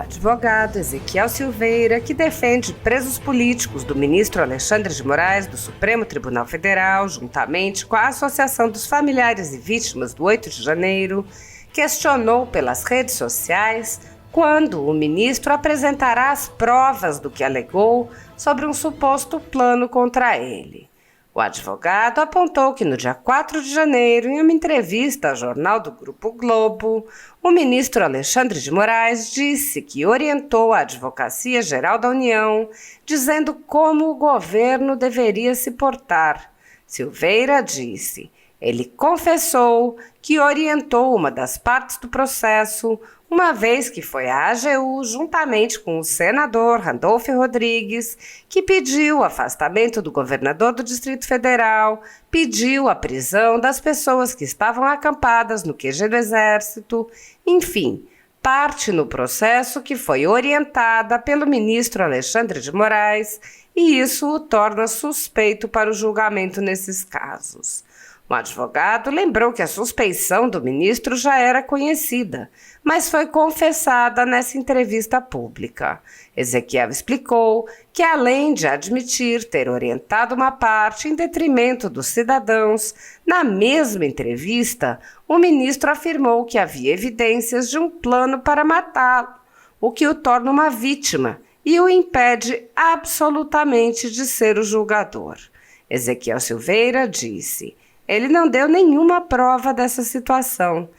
advogado Ezequiel Silveira, que defende presos políticos do ministro Alexandre de Moraes do Supremo Tribunal Federal, juntamente com a Associação dos Familiares e Vítimas do 8 de janeiro, questionou pelas redes sociais quando o ministro apresentará as provas do que alegou sobre um suposto plano contra ele. O advogado apontou que no dia 4 de janeiro, em uma entrevista ao jornal do Grupo Globo, o ministro Alexandre de Moraes disse que orientou a Advocacia Geral da União, dizendo como o governo deveria se portar. Silveira disse: ele confessou que orientou uma das partes do processo, uma vez que foi à AGU, juntamente com o senador Randolfo Rodrigues, que pediu o afastamento do governador do Distrito Federal, pediu a prisão das pessoas que estavam acampadas no QG do Exército, enfim, parte no processo que foi orientada pelo ministro Alexandre de Moraes, e isso o torna suspeito para o julgamento nesses casos. O advogado lembrou que a suspeição do ministro já era conhecida, mas foi confessada nessa entrevista pública. Ezequiel explicou que, além de admitir ter orientado uma parte em detrimento dos cidadãos, na mesma entrevista, o ministro afirmou que havia evidências de um plano para matá-lo, o que o torna uma vítima e o impede absolutamente de ser o julgador. Ezequiel Silveira disse: ele não deu nenhuma prova dessa situação.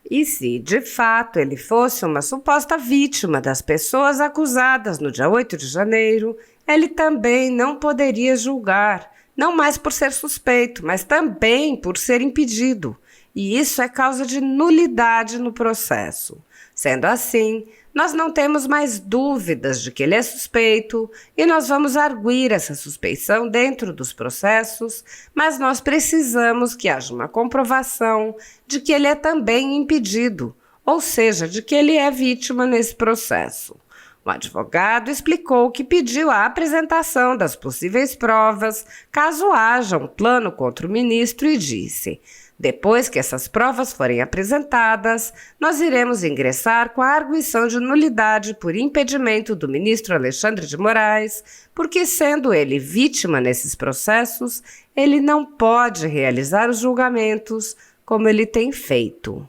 E se, de fato, ele fosse uma suposta vítima das pessoas acusadas no dia 8 de janeiro, ele também não poderia julgar, não mais por ser suspeito, mas também por ser impedido. E isso é causa de nulidade no processo. Sendo assim, nós não temos mais dúvidas de que ele é suspeito e nós vamos arguir essa suspeição dentro dos processos, mas nós precisamos que haja uma comprovação de que ele é também impedido, ou seja, de que ele é vítima nesse processo. O advogado explicou que pediu a apresentação das possíveis provas caso haja um plano contra o ministro e disse: depois que essas provas forem apresentadas, nós iremos ingressar com a arguição de nulidade por impedimento do ministro Alexandre de Moraes, porque, sendo ele vítima nesses processos, ele não pode realizar os julgamentos como ele tem feito.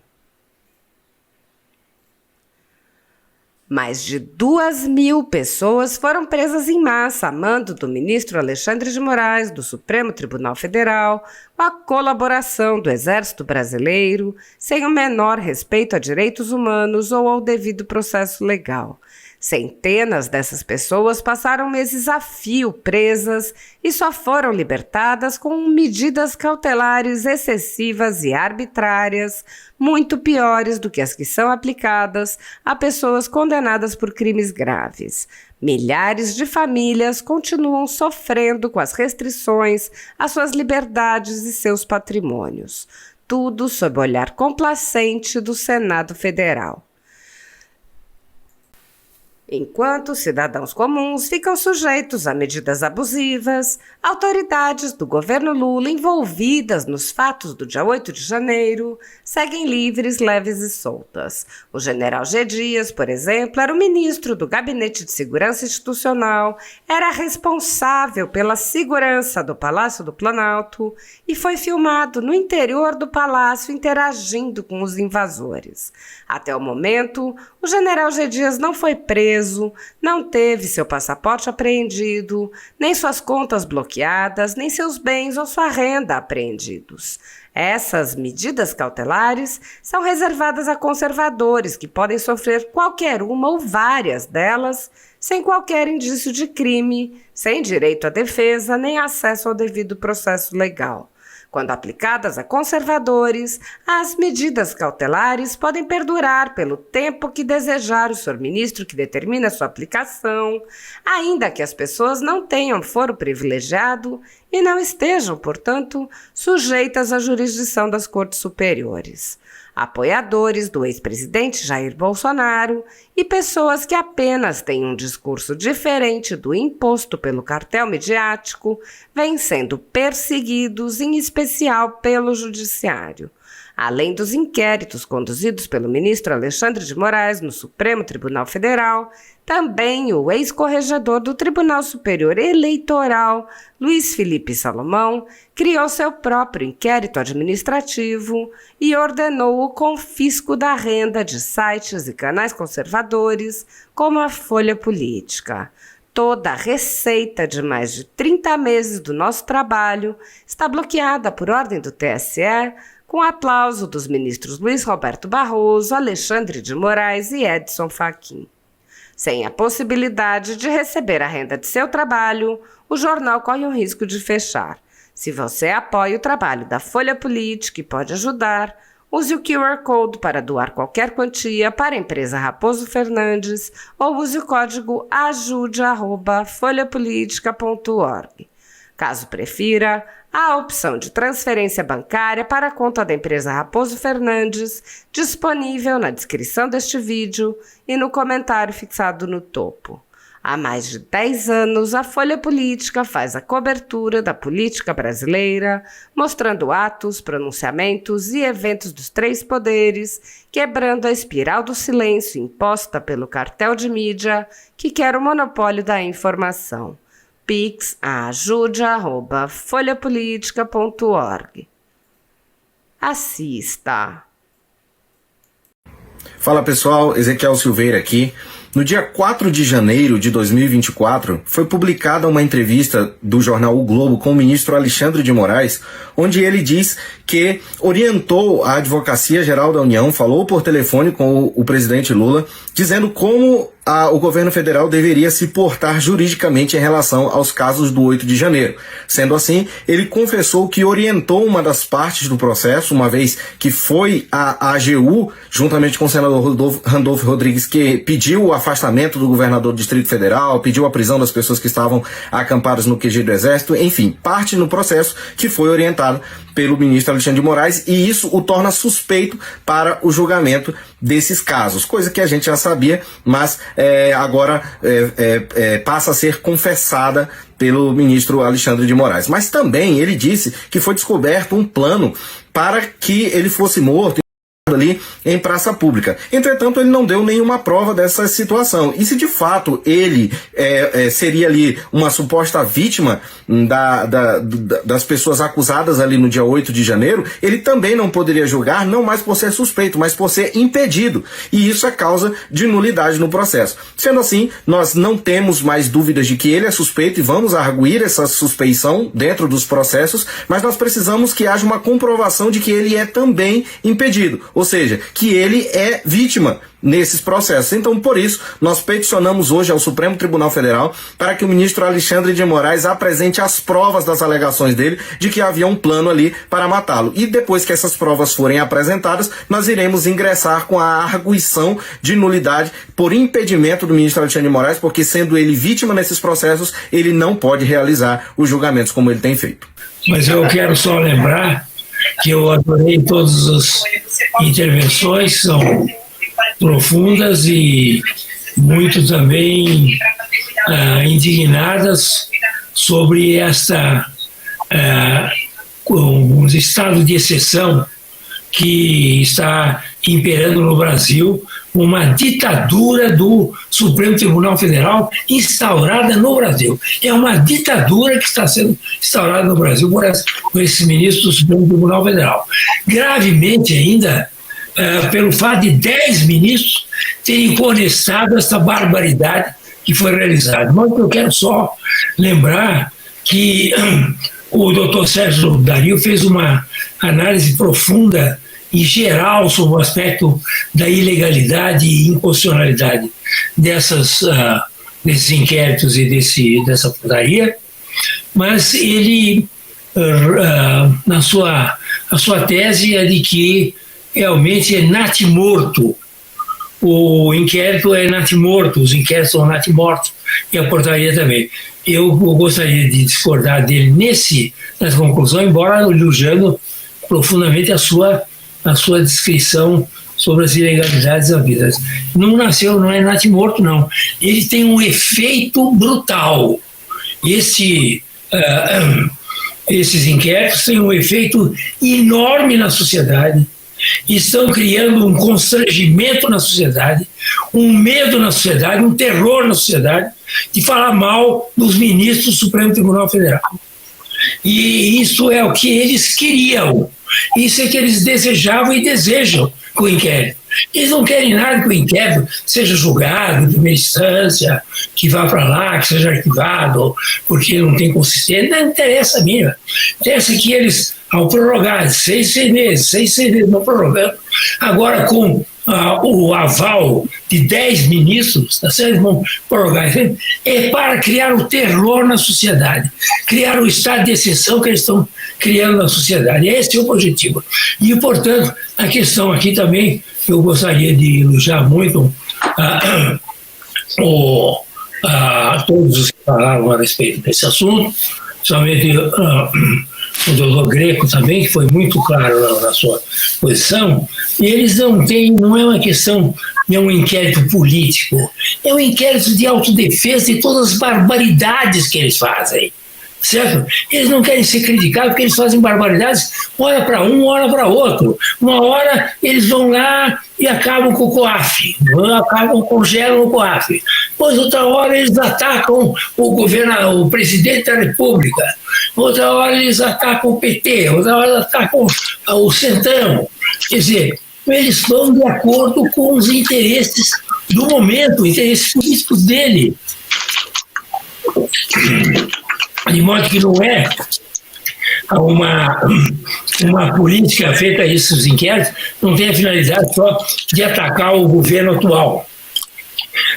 Mais de 2.000 pessoas foram presas em massa a mando do ministro Alexandre de Moraes do Supremo Tribunal Federal, com a colaboração do Exército Brasileiro, sem o menor respeito a direitos humanos ou ao devido processo legal. Centenas dessas pessoas passaram meses a fio presas e só foram libertadas com medidas cautelares excessivas e arbitrárias, muito piores do que as que são aplicadas a pessoas condenadas por crimes graves. Milhares de famílias continuam sofrendo com as restrições às suas liberdades e seus patrimônios. Tudo sob o olhar complacente do Senado Federal. Enquanto cidadãos comuns ficam sujeitos a medidas abusivas, autoridades do governo Lula envolvidas nos fatos do dia 8 de janeiro seguem livres, leves e soltas. O general G. Dias, por exemplo, era o ministro do Gabinete de Segurança Institucional, era responsável pela segurança do Palácio do Planalto e foi filmado no interior do palácio interagindo com os invasores. Até o momento, o general G. Dias não foi preso, não teve seu passaporte apreendido, nem suas contas bloqueadas, nem seus bens ou sua renda apreendidos. Essas medidas cautelares são reservadas a conservadores que podem sofrer qualquer uma ou várias delas sem qualquer indício de crime, sem direito à defesa nem acesso ao devido processo legal. Quando aplicadas a conservadores, as medidas cautelares podem perdurar pelo tempo que desejar o senhor ministro que determina sua aplicação, ainda que as pessoas não tenham foro privilegiado e não estejam, portanto, sujeitas à jurisdição das cortes superiores. Apoiadores do ex-presidente Jair Bolsonaro e pessoas que apenas têm um discurso diferente do imposto pelo cartel midiático vêm sendo perseguidos, em especial pelo judiciário. Além dos inquéritos conduzidos pelo ministro Alexandre de Moraes no Supremo Tribunal Federal, também o ex-corregedor do Tribunal Superior Eleitoral, Luiz Felipe Salomão, criou seu próprio inquérito administrativo e ordenou o confisco da renda de sites e canais conservadores, como a Folha Política. Toda a receita de mais de 30 meses do nosso trabalho está bloqueada por ordem do TSE, com aplauso dos ministros Luiz Roberto Barroso, Alexandre de Moraes e Edson Fachin. Sem a possibilidade de receber a renda de seu trabalho, o jornal corre o risco de fechar. Se você apoia o trabalho da Folha Política e pode ajudar, use o QR Code para doar qualquer quantia para a empresa Raposo Fernandes ou use o código ajude@folhapolitica.org. Caso prefira, há a opção de transferência bancária para a conta da empresa Raposo Fernandes, disponível na descrição deste vídeo e no comentário fixado no topo. Há mais de 10 anos, a Folha Política faz a cobertura da política brasileira, mostrando atos, pronunciamentos e eventos dos três poderes, quebrando a espiral do silêncio imposta pelo cartel de mídia que quer o monopólio da informação. Pix a ajude@folhapolitica.org. Assista. Fala pessoal, Ezequiel Silveira aqui. No dia 4 de janeiro de 2024, foi publicada uma entrevista do jornal O Globo com o ministro Alexandre de Moraes, onde ele diz que orientou a Advocacia Geral da União, falou por telefone com o presidente Lula, dizendo como o governo federal deveria se portar juridicamente em relação aos casos do 8 de janeiro. Sendo assim, ele confessou que orientou uma das partes do processo, uma vez que foi a AGU, juntamente com o senador Randolfo Rodrigues, que pediu o afastamento do governador do Distrito Federal, pediu a prisão das pessoas que estavam acampadas no QG do Exército, enfim, parte no processo que foi orientado pelo ministro Alexandre de Moraes, e isso o torna suspeito para o julgamento desses casos, coisa que a gente já sabia, mas agora passa a ser confessada pelo ministro Alexandre de Moraes. Mas também ele disse que foi descoberto um plano para que ele fosse morto ali em praça pública. Entretanto, ele não deu nenhuma prova dessa situação. E se de fato ele seria ali uma suposta vítima das pessoas acusadas ali no dia 8 de janeiro, ele também não poderia julgar, não mais por ser suspeito, mas por ser impedido. E isso é causa de nulidade no processo. Sendo assim, nós não temos mais dúvidas de que ele é suspeito e vamos arguir essa suspeição dentro dos processos, mas nós precisamos que haja uma comprovação de que ele é também impedido. Ou seja, que ele é vítima nesses processos. Então, por isso, nós peticionamos hoje ao Supremo Tribunal Federal para que o ministro Alexandre de Moraes apresente as provas das alegações dele de que havia um plano ali para matá-lo. E depois que essas provas forem apresentadas, nós iremos ingressar com a arguição de nulidade por impedimento do ministro Alexandre de Moraes, porque sendo ele vítima nesses processos, ele não pode realizar os julgamentos como ele tem feito. Mas eu quero só lembrar que eu adorei todas as intervenções, são profundas e muito também indignadas sobre o estado de exceção que está imperando no Brasil, uma ditadura do Supremo Tribunal Federal instaurada no Brasil. É uma ditadura que está sendo instaurada no Brasil por esses ministros do Supremo Tribunal Federal. Gravemente ainda, pelo fato de 10 ministros terem conestado essa barbaridade que foi realizada. Mas eu quero só lembrar que o doutor Sérgio Dario fez uma análise profunda em geral sobre o aspecto da ilegalidade e inconstitucionalidade desses inquéritos e dessa putaria, mas ele, a sua tese é de que realmente é natimorto, o inquérito é natimorto, os inquéritos são natimortos, e a portaria também. Eu gostaria de discordar dele nessa conclusão, embora elogiando profundamente a sua descrição sobre as ilegalidades havidas. Não é natimorto, não. Ele tem um efeito brutal. Esses inquéritos têm um efeito enorme na sociedade, estão criando um constrangimento na sociedade, um medo na sociedade, um terror na sociedade, de falar mal dos ministros do Supremo Tribunal Federal. E isso é o que eles queriam, isso é que eles desejavam e desejam com o inquérito. Eles não querem nada que o inquérito seja julgado de primeira instância, que vá para lá, que seja arquivado, porque não tem consistência. Não interessa a mim. Interessa que eles, ao prorrogar 6 meses, não prorrogando, agora com o aval de 10 ministros, tá certo? Eles vão prorrogar, é para criar o terror na sociedade, criar o estado de exceção que eles estão criando na sociedade. Esse é o objetivo. E, portanto, a questão aqui também, eu gostaria de elogiar muito todos os que falaram a respeito desse assunto, somente o doutor Greco também, que foi muito claro na sua posição. E eles não é uma questão de um inquérito político, é um inquérito de autodefesa de todas as barbaridades que eles fazem. Certo? Eles não querem ser criticados porque eles fazem barbaridades, hora para um, hora para outro. Uma hora eles vão lá e acabam com o COAF, congelam o COAF. Depois, outra hora, eles atacam o presidente da República. Outra hora, eles atacam o PT. Outra hora, eles atacam o Centrão. Quer dizer, eles vão de acordo com os interesses do momento, interesses políticos dele. De modo que não é uma política feita a esses inquéritos, não tem a finalidade só de atacar o governo atual.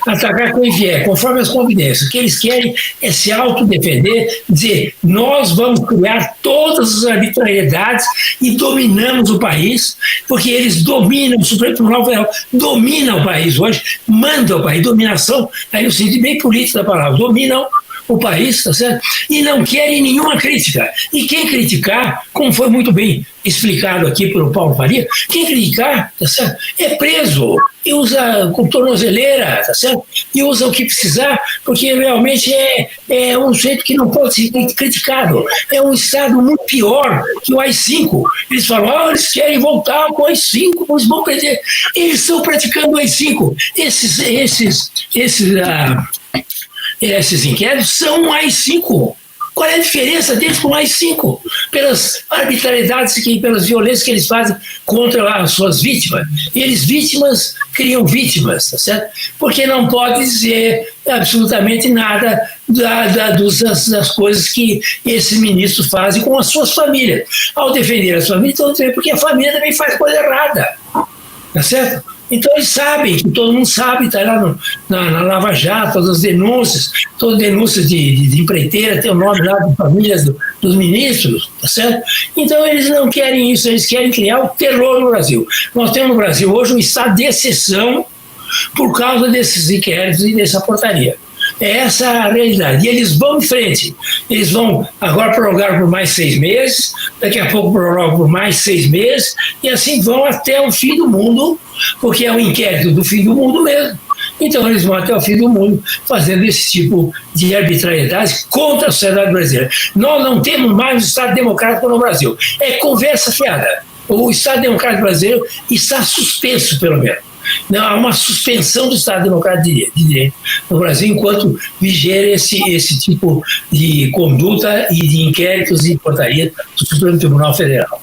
Atacar quem vier, conforme as conveniências. O que eles querem é se autodefender, dizer, nós vamos criar todas as arbitrariedades e dominamos o país, porque eles dominam, o Supremo Tribunal Federal domina o país hoje, manda o país, dominação, aí no sentido bem político da palavra, dominam o país, tá certo? E não querem nenhuma crítica. E quem criticar, como foi muito bem explicado aqui pelo Paulo Faria, quem criticar, tá certo? É preso e usa com tornozeleira, tá certo? E usa o que precisar, porque realmente é um jeito que não pode ser criticado. É um estado muito pior que o AI-5. Eles falam, eles querem voltar com o AI-5, eles vão perder. Eles estão praticando o AI-5. Esses inquéritos são um AI-5. Qual é a diferença deles com o AI-5? Pelas arbitrariedades, pelas violências que eles fazem contra as suas vítimas. Eles, vítimas, criam vítimas, tá certo? Porque não pode dizer absolutamente nada das coisas que esses ministros fazem com as suas famílias. Ao defender as famílias, então, porque a família também faz coisa errada, tá certo? Então eles sabem, que todo mundo sabe, está lá na Lava Jato, todas as denúncias de empreiteira, tem o nome lá de famílias dos ministros, tá certo? Então eles não querem isso, eles querem criar o terror no Brasil. Nós temos no Brasil hoje um estado de exceção por causa desses inquéritos e dessa portaria. É essa a realidade. E eles vão em frente. Eles vão agora prorrogar por mais 6 meses, daqui a pouco prorrogam por mais 6 meses, e assim vão até o fim do mundo, porque é um inquérito do fim do mundo mesmo. Então eles vão até o fim do mundo fazendo esse tipo de arbitrariedade contra a sociedade brasileira. Nós não temos mais um Estado democrático no Brasil. É conversa fiada. O Estado democrático brasileiro está suspenso, pelo menos. Não, há uma suspensão do Estado Democrático de Direito no Brasil enquanto viger esse tipo de conduta e de inquéritos e portaria do Supremo Tribunal Federal.